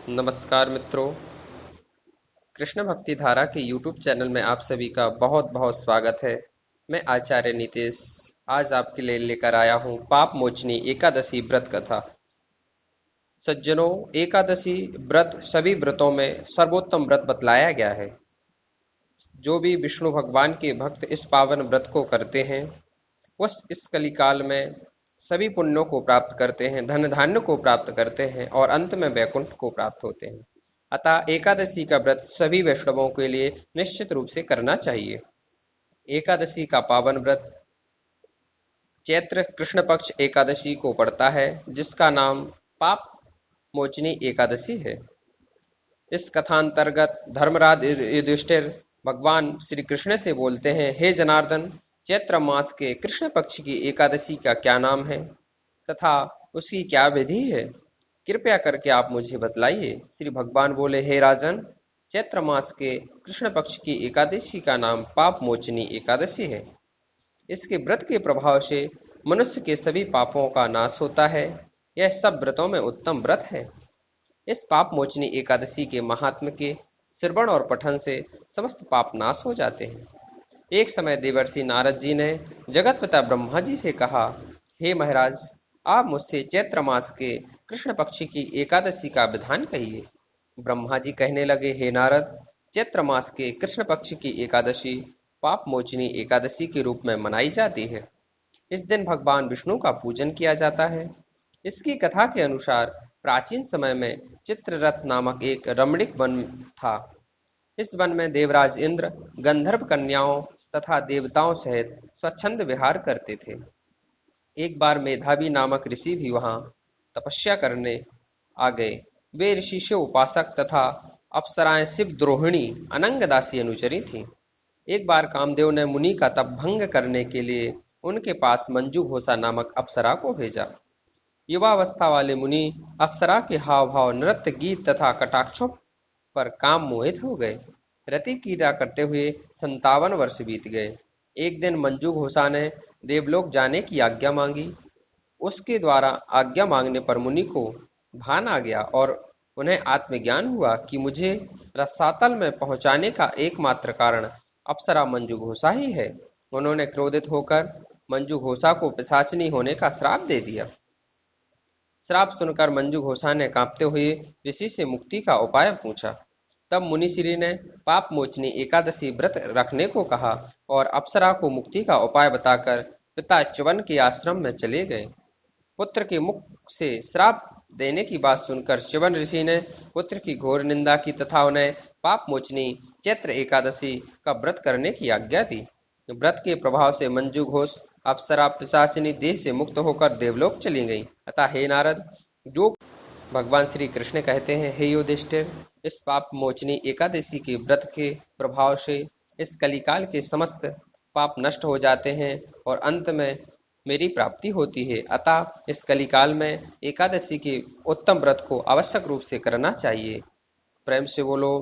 नमस्कार मित्रों। कृष्ण भक्ति धारा के YouTube चैनल में आप सभी का बहुत बहुत स्वागत है। मैं आचार्य नीतेश आज आपके लिए लेकर आया हूँ पाप मोचनी एकादशी व्रत कथा। सज्जनों, एकादशी व्रत सभी व्रतों में सर्वोत्तम व्रत बतलाया गया है। जो भी विष्णु भगवान के भक्त इस पावन व्रत को करते हैं वह इस कलिकाल में सभी पुण्यों को प्राप्त करते हैं, धन धान्य को प्राप्त करते हैं और अंत में वैकुंठ को प्राप्त होते हैं। अतः एकादशी का व्रत सभी वैष्णवों के लिए निश्चित रूप से करना चाहिए। एकादशी का पावन व्रत चैत्र कृष्ण पक्ष एकादशी को पड़ता है, जिसका नाम पाप मोचनी एकादशी है। इस कथांतर्गत धर्मराज युधिष्ठिर भगवान श्री कृष्ण से बोलते हैं, हे जनार्दन, चैत्र मास के कृष्ण पक्ष की एकादशी का क्या नाम है तथा उसकी क्या विधि है? कृपया करके आप मुझे बतलाइए। श्री भगवान बोले, हे राजन, चैत्र मास के कृष्ण पक्ष की एकादशी का नाम पाप मोचनी एकादशी है। इसके व्रत के प्रभाव से मनुष्य के सभी पापों का नाश होता है। यह सब व्रतों में उत्तम व्रत है। इस पाप मोचनी एकादशी के महात्म्य के श्रवण और पठन से समस्त पाप नाश हो जाते हैं। एक समय देवर्षि नारद जी ने जगत पिता ब्रह्मा जी से कहा, हे महाराज, आप मुझसे चैत्र मास के कृष्ण पक्ष की एकादशी का विधान कहिए। ब्रह्मा जी कहने लगे, हे नारद, चैत्र मास के कृष्ण पक्ष की एकादशी पाप मोचनी एकादशी के रूप में मनाई जाती है। इस दिन भगवान विष्णु का पूजन किया जाता है। इसकी कथा के अनुसार प्राचीन समय में चित्ररथ नामक एक रमणीक वन था। इस वन में देवराज इंद्र गंधर्व कन्याओं तथा देवताओं सहित स्वच्छंद विहार करते थे। एक बार मेधावी नामक ऋषि भी वहां तपस्या करने आ गए। वे ऋषि शिव उपासक तथा अप्सराएं शिव द्रोहिणी अनंग दासी अनुचरी थीं। एक बार कामदेव ने मुनि का तप भंग करने के लिए उनके पास मंजू घोषा नामक अप्सरा को भेजा। युवावस्था वाले मुनि अप्सरा के हाव भाव, नृत्य, गीत तथा कटाक्षों पर काम मोहित हो गए। रति क्रीड़ा करते हुए 57 वर्ष बीत गए। एक दिन मंजू घोषा ने देवलोक जाने की आज्ञा मांगी। उसके द्वारा आज्ञा मांगने पर मुनि को भान आ गया और उन्हें आत्मज्ञान हुआ कि मुझे रसातल में पहुंचाने का एकमात्र कारण अप्सरा मंजू घोषा ही है। उन्होंने क्रोधित होकर मंजू घोषा को पिशाचिनी होने का श्राप दे दिया। श्राप सुनकर मंजू घोषा ने कांपते हुए ऋषि से मुक्ति का उपाय पूछा। तब मुनिश्री ने पाप मोचनी एकादशी व्रत रखने को कहा और अप्सरा को मुक्ति का उपाय बताकर पिता च्यवन के आश्रम में चले गए। पुत्र के मुख से श्राप देने की बात सुनकर च्यवन ऋषि ने पुत्र की घोर निंदा की तथा उन्हें पाप मोचनी चैत्र एकादशी का व्रत करने की आज्ञा दी। व्रत के प्रभाव से मंजू घोष अप्सरा पिशाचिनी देह से मुक्त होकर देवलोक चली गई। अतः हे नारद, जो भगवान श्री कृष्ण कहते हैं, हे युधिष्ठिर, इस पाप मोचनी एकादशी के व्रत के प्रभाव से इस कलिकाल के समस्त पाप नष्ट हो जाते हैं और अंत में मेरी प्राप्ति होती है। अतः इस कलिकाल में एकादशी के उत्तम व्रत को आवश्यक रूप से करना चाहिए। प्रेम से बोलो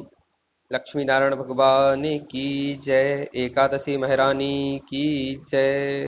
लक्ष्मी नारायण भगवान की जय। एकादशी महारानी की जय।